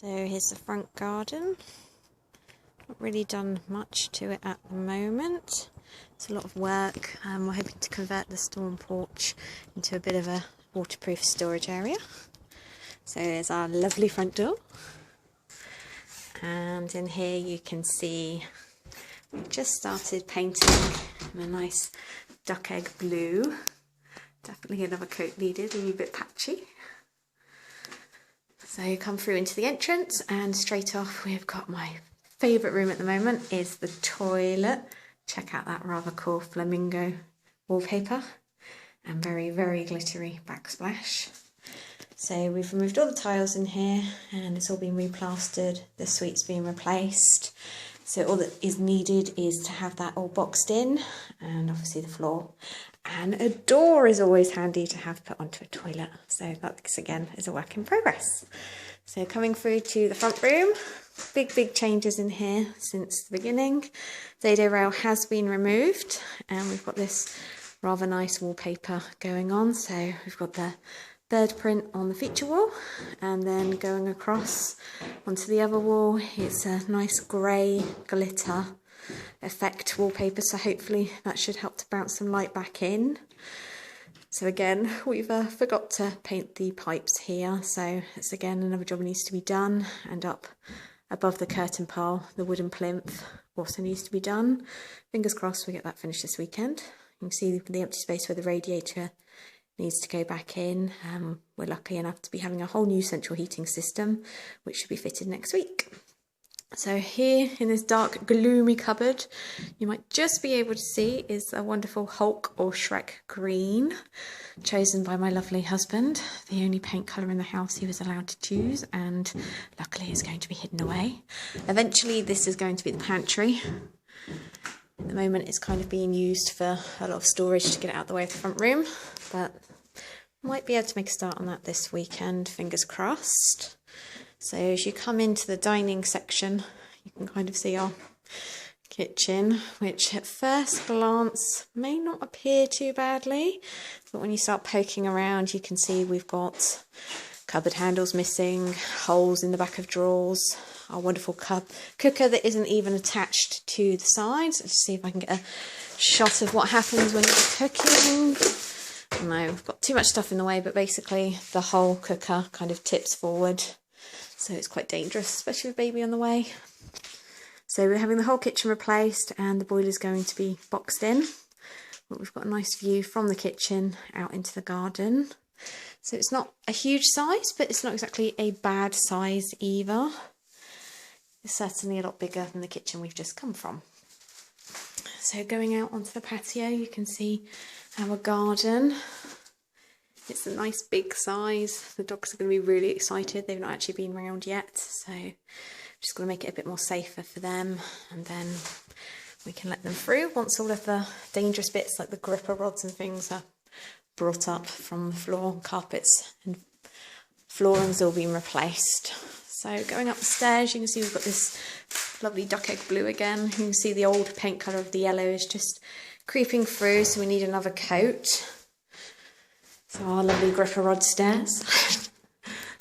So here's the front garden. Not really done much to it at the moment. It's a lot of work. We're hoping to convert the storm porch into a bit of a waterproof storage area. So there's our lovely front door. And in here you can see we've just started painting in a nice duck egg blue. Definitely another coat needed, a little bit patchy. So you come through into the entrance and straight off we've got my favourite room at the moment is the toilet. Check out that rather cool flamingo wallpaper and very, very glittery backsplash. So we've removed all the tiles in here and it's all been replastered, the suite's been replaced. So all that is needed is to have that all boxed in and obviously the floor. And a door is always handy to have put onto a toilet. So that, again, is a work in progress. So coming through to the front room, big changes in here since the beginning. Dado rail has been removed and we've got this rather nice wallpaper going on. So we've got the bird print on the feature wall and then going across onto the other wall it's a nice grey glitter effect wallpaper, so hopefully that should help to bounce some light back in. So again we've forgot to paint the pipes here, so it's again another job needs to be done, and up above the curtain pole the wooden plinth also needs to be done. Fingers crossed we get that finished this weekend. You can see the empty space where the radiator needs to go back in. We're lucky enough to be having a whole new central heating system which should be fitted next week. So here in this dark gloomy cupboard you might just be able to see is a wonderful Hulk or Shrek green chosen by my lovely husband, the only paint colour in the house he was allowed to choose, and luckily it's going to be hidden away. Eventually this is going to be the pantry. At the moment it's kind of being used for a lot of storage to get it out the way of the front room, but might be able to make a start on that this weekend, fingers crossed. So as you come into the dining section you can kind of see our kitchen, which at first glance may not appear too badly, but when you start poking around you can see we've got cupboard handles missing, holes in the back of drawers, our wonderful cooker that isn't even attached to the sides. Let's see if I can get a shot of what happens when you're cooking. No, we've got too much stuff in the way, but basically the whole cooker kind of tips forward, so it's quite dangerous, especially with baby on the way. So we're having the whole kitchen replaced and the boiler's going to be boxed in. But we've got a nice view from the kitchen out into the garden. So it's not a huge size, but it's not exactly a bad size either. It's certainly a lot bigger than the kitchen we've just come from. So going out onto the patio you can see our garden. It's a nice big size. The dogs are going to be really excited. They've not actually been round yet, so I'm just going to make it a bit more safer for them, and then we can let them through once all of the dangerous bits like the gripper rods and things are brought up from the floor. Carpets and flooring's all been replaced. So going up the stairs you can see we've got this lovely duck egg blue again. You can see the old paint colour of the yellow is just creeping through, so we need another coat. So our lovely gripper rod stairs.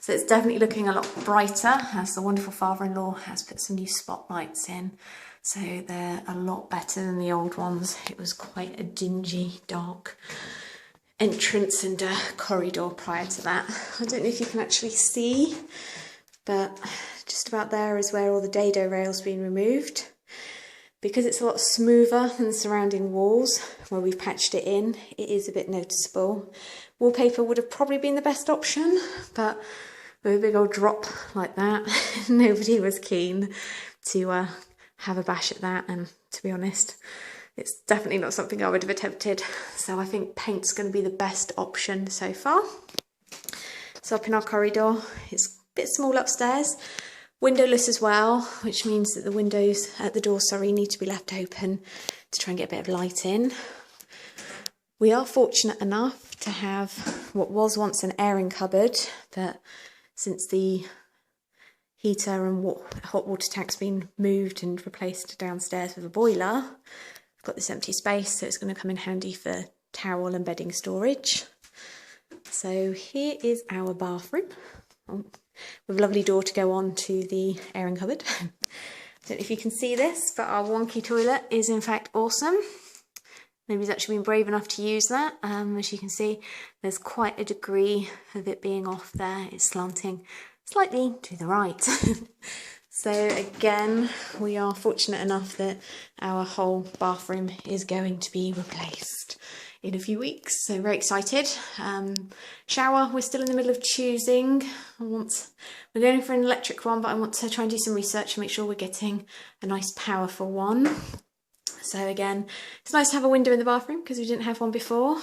So it's definitely looking a lot brighter as the wonderful father-in-law has put some new spotlights in. So they're a lot better than the old ones. It was quite a dingy, dark entrance and corridor prior to that. I don't know if you can actually see, but just about there is where all the dado rail's been removed. Because it's a lot smoother than the surrounding walls where we've patched it in, it is a bit noticeable. Wallpaper would have probably been the best option, but with a big old drop like that, nobody was keen to have a bash at that, and to be honest, it's definitely not something I would have attempted. So I think paint's going to be the best option so far. So up in our corridor, it's a bit small upstairs. Windowless as well, which means that the windows at the door, need to be left open to try and get a bit of light in. We are fortunate enough to have what was once an airing cupboard, but since the heater and hot water tank's been moved and replaced downstairs with a boiler, we've got this empty space, so it's going to come in handy for towel and bedding storage. So here is our bathroom. Oh, with a lovely door to go on to the airing cupboard. I don't know if you can see this, but our wonky toilet is in fact awesome. Nobody's actually been brave enough to use that. As you can see, there's quite a degree of it being off there. It's slanting slightly to the right. So again, we are fortunate enough that our whole bathroom is going to be replaced in a few weeks. So very excited. Shower, we're still in the middle of choosing. We're going for an electric one, but I want to try and do some research and make sure we're getting a nice powerful one. So again, it's nice to have a window in the bathroom because we didn't have one before.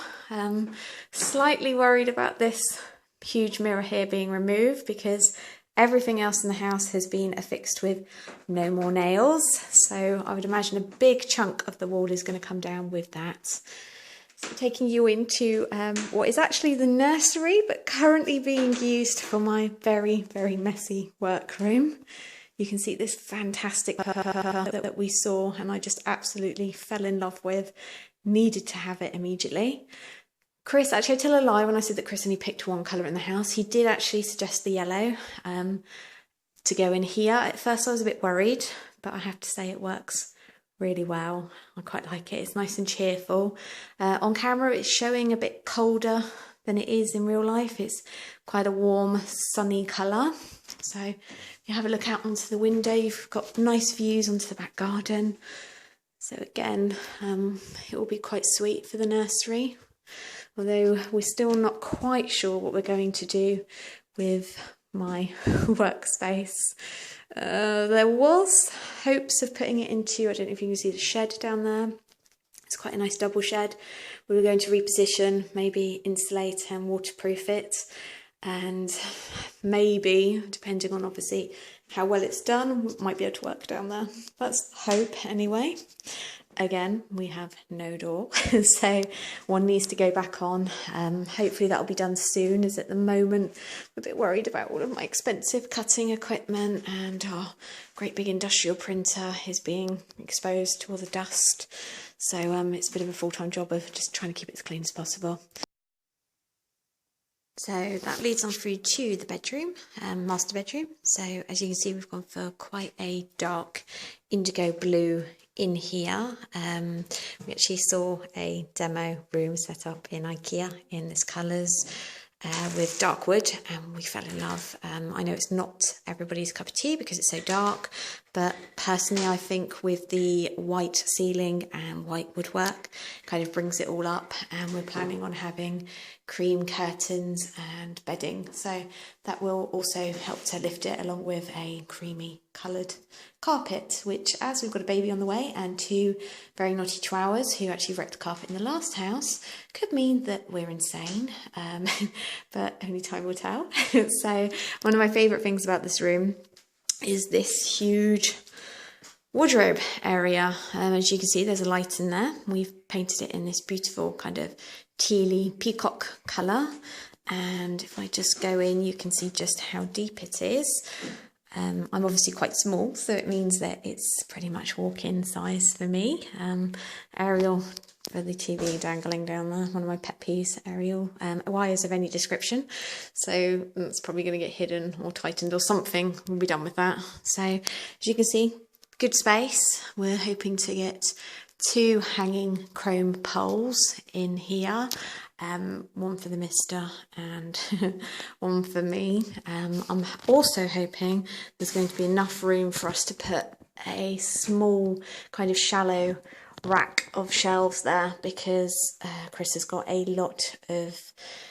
Slightly worried about this huge mirror here being removed because everything else in the house has been affixed with no more nails. So I would imagine a big chunk of the wall is going to come down with that. So taking you into what is actually the nursery, but currently being used for my very, very messy workroom. You can see this fantastic that we saw and I just absolutely fell in love with. Needed to have it immediately. Chris, actually I tell a lie when I said that Chris only picked one colour in the house. He did actually suggest the yellow to go in here. At first I was a bit worried, but I have to say it works really well. I quite like it. It's nice and cheerful. On camera it's showing a bit colder than it is in real life. It's quite a warm, sunny colour. So if you have a look out onto the window, you've got nice views onto the back garden. So again, it will be quite sweet for the nursery. Although we're still not quite sure what we're going to do with my workspace. There was hopes of putting it into, I don't know if you can see the shed down there. It's quite a nice double shed. We were going to reposition, maybe insulate and waterproof it. And maybe, depending on obviously how well it's done, we might be able to work down there. That's the hope anyway. Again, we have no door, so one needs to go back on. Hopefully that'll be done soon, as at the moment I'm a bit worried about all of my expensive cutting equipment, and our great big industrial printer is being exposed to all the dust. So it's a bit of a full-time job of just trying to keep it as clean as possible. So that leads on through to the bedroom, master bedroom. So as you can see, we've gone for quite a dark indigo blue in here. We actually saw a demo room set up in IKEA in this colours with dark wood, and we fell in love. I know it's not everybody's cup of tea because it's so dark, but personally I think with the white ceiling and white woodwork kind of brings it all up, and we're planning on having cream curtains and bedding, so that will also help to lift it, along with a creamy coloured carpet, which, as we've got a baby on the way and two very naughty chihuahuas who actually wrecked the carpet in the last house, could mean that we're insane, but only time will tell. So one of my favourite things about this room is this huge wardrobe area. As you can see, there's a light in there. We've painted it in this beautiful kind of tealy peacock colour, and if I just go in, you can see just how deep it is. I'm obviously quite small, so it means that it's pretty much walk-in size for me. Aerial for the TV dangling down there, one of my pet peeves, aerial wires of any description. So it's probably going to get hidden or tightened or something. We'll be done with that. So as you can see, good space. We're hoping to get 2 hanging chrome poles in here. One for the mister and one for me. I'm also hoping there's going to be enough room for us to put a small kind of shallow rack of shelves there, because Chris has got a lot of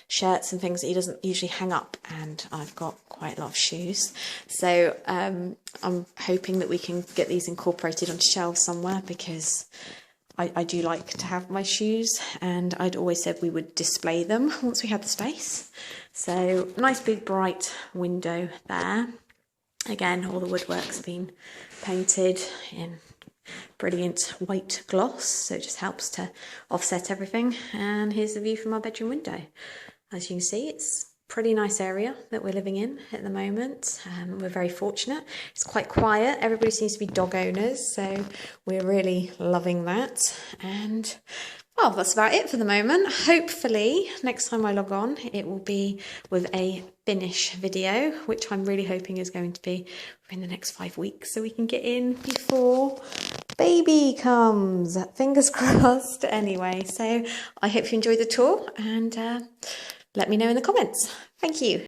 shirts and things that he doesn't usually hang up, and I've got quite a lot of shoes. So I'm hoping that we can get these incorporated onto shelves somewhere, because I do like to have my shoes, and I'd always said we would display them once we had the space. So nice big bright window there. Again, all the woodwork's been painted in brilliant white gloss, so it just helps to offset everything. And here's the view from our bedroom window. As you can see, it's a pretty nice area that we're living in at the moment. We're very fortunate. It's quite quiet. Everybody seems to be dog owners, so we're really loving that. And Well, that's about it for the moment. Hopefully, next time I log on, it will be with a finish video, which I'm really hoping is going to be within the next 5 weeks, so we can get in before baby comes. Fingers crossed. Anyway, so I hope you enjoyed the tour, and let me know in the comments. Thank you.